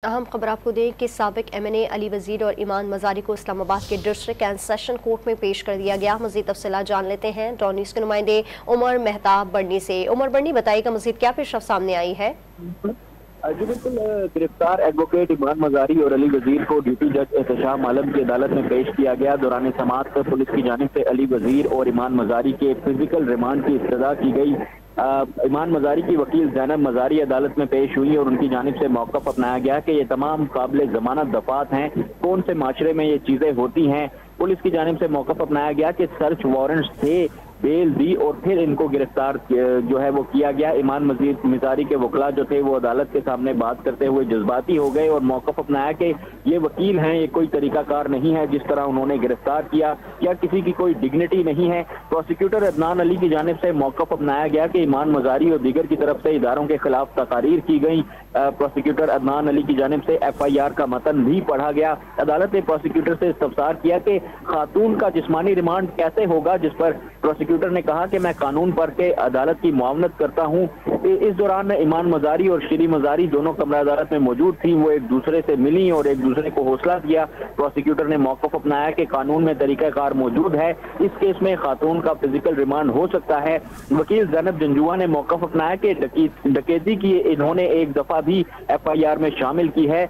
अहम खबर आपको दें कि साबिक एमएनए अली वजीर और ईमान मजारी को इस्लामाबाद के डिस्ट्रिक्ट एंड सेशन कोर्ट में पेश कर दिया गया। मजीद तफसीलात जान लेते हैं डॉन न्यूज़ के नुमाइंदे उमर मेहताब बर्नी से। उमर बर्नी, बताइएगा मजीद क्या पेशरफ सामने आई है? जी बिल्कुल, गिरफ्तार एडवोकेट ईमान मजारी और अली वजीर को ड्यूटी जज एहतशाम आलम की अदालत में पेश किया गया। दौरान समाअत पुलिस की जानिब से अली वजीर और ईमान मजारी के फिजिकल रिमांड की इस्तदा की गई। ईमान मजारी की वकील ज़ैनब मजारी अदालत में पेश हुई और उनकी जानिब से मौक़िफ़ अपनाया गया कि ये तमाम काबिल ज़मानत दफ़ात हैं, कौन से माशरे में ये चीज़ें होती हैं। पुलिस की जानिब से मौक़िफ़ अपनाया गया कि सर्च वारंट्स थे, बेल दी और फिर इनको गिरफ्तार जो है वो किया गया। ईमान मजारी के वकला जो थे वो अदालत के सामने बात करते हुए जज्बाती हो गए और मौक़िफ़ अपनाया कि ये वकील हैं, ये कोई तरीकाकार नहीं है जिस तरह उन्होंने गिरफ्तार किया, या किसी की कोई डिग्निटी नहीं है। प्रोसिक्यूटर अदनान अली की जानिब से मौक़िफ़ अपनाया गया कि ईमान मजारी और दीगर की तरफ से इदारों के खिलाफ तकारीर की गई। प्रोसिक्यूटर अदनान अली की जानिब से FIR का मतन भी पढ़ा गया। अदालत ने प्रोसिक्यूटर से इस्तफसार किया कि खातून का जिस्मानी रिमांड कैसे होगा, जिस पर प्रोसिक्यूटर ने कहा कि मैं कानून पर के अदालत की मुआवनत करता हूं। इस दौरान ईमान मजारी और श्री मजारी दोनों कमरा अदालत में मौजूद थी। वो एक दूसरे से मिली और एक दूसरे को हौसला दिया। प्रोसिक्यूटर ने मौक़िफ़ अपनाया कि कानून में तरीक़ाकार मौजूद है, इस केस में खातून का फिजिकल रिमांड हो सकता है। वकील ज़ैनब जंजुआ ने मौक़िफ़ अपनाया कि डकैती की इन्होंने एक दफा भी FIR में शामिल की है।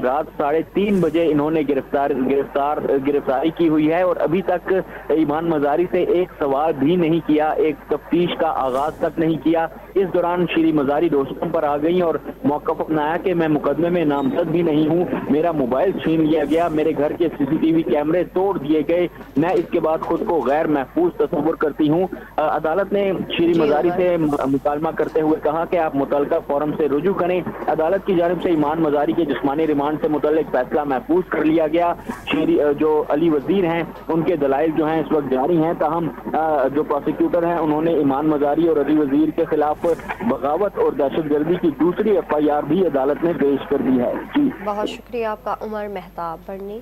रात 3:30 बजे इन्होंने गिरफ्तारी की हुई है और अभी तक ईमान मजारी से एक सवाल भी नहीं किया, एक तफ्तीश का आगाज तक नहीं किया। इस दौरान श्री मजारी दोस्तों पर आ गई और मौक़िफ़ अपनाया कि मैं मुकदमे में नामजद भी नहीं हूँ, मेरा मोबाइल छीन लिया गया, मेरे घर के CCTV कैमरे तोड़ दिए गए, मैं इसके बाद खुद को गैर महफूज तस्वुर करती हूँ। अदालत ने श्री मजारी से मुकालमा करते हुए कहा कि आप मुतल्लिका फोरम से रुजू करें। अदालत की जानिब से ईमान मजारी के जिस्मानी रिमांड से मुतल्लिक फैसला महफूज कर लिया गया। जो अली वजीर हैं उनके दलाइल जो हैं इस वक्त जारी हैं, ताहम जो प्रोसिक्यूटर हैं उन्होंने ईमान मजारी और अली वजीर के खिलाफ बगावत और दहशतगर्दी की दूसरी FIR भी अदालत ने पेश कर दी है। जी बहुत शुक्रिया आपका उमर मेहताब बर्नी।